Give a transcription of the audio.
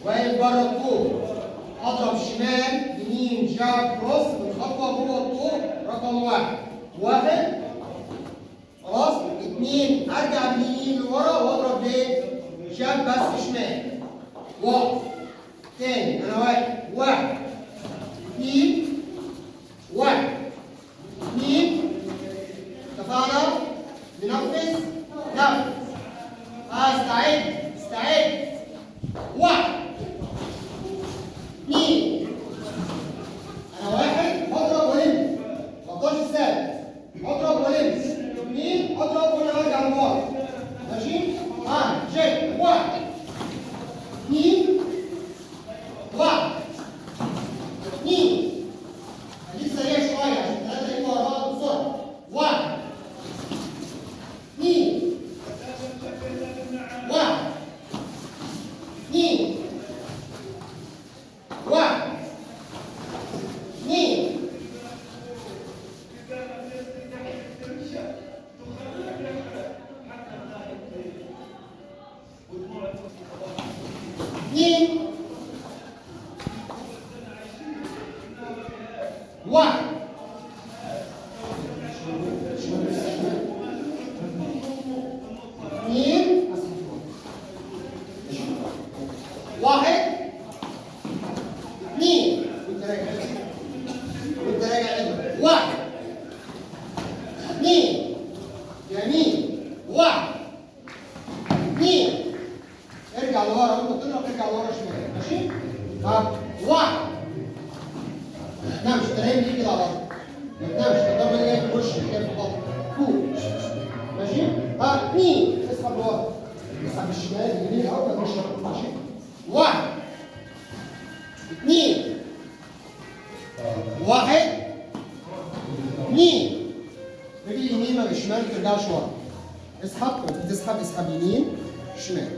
واقف بره الطوب، اضرب شمال يمين جاب كروس من خطوه جوه الطوب رقم واحد. واحد خلاص. اثنين ارجع باليمين لورا واضرب ليه؟ جاب بس شمال. واقف تاني انا واقف. واحد اثنين واحد اثنين. اتفقنا؟ ننفذ نفذ. استعد. واحد اثنين. انا واحد اضرب والم، ما افضلش ثابت. اضرب والم. اثنين اضرب وانا ارجع لورا. ماشي؟ جاي. واحد اثنين واحد اثنين. خليك سريع شويه عشان الثلاثه يجوا ورا بعض بسرعه. واحد اثنين واحد اثنين واحد اثنين. اثنين واحد. اثنين واحد اثنين. وانت راجع عدل. واحد اثنين. يمين. واحد اثنين. ارجع لورا وانت بتضرب. ارجع لورا شمال. ماشي؟ واحد. ما تنامش. انت نايم ليه كده على الارض؟ ما تنامش. الضربه دي جايه في وشك جايه في البطن. فوق. ماشي؟ اثنين. اسحب لورا. اسحب الشمال اليمين او ما تشرب. ماشي؟ واحد اثنين واحد اثنين. رجل يمين ما بالشمال ما ترجعش ورا. اسحب. اسحب يمين شمال.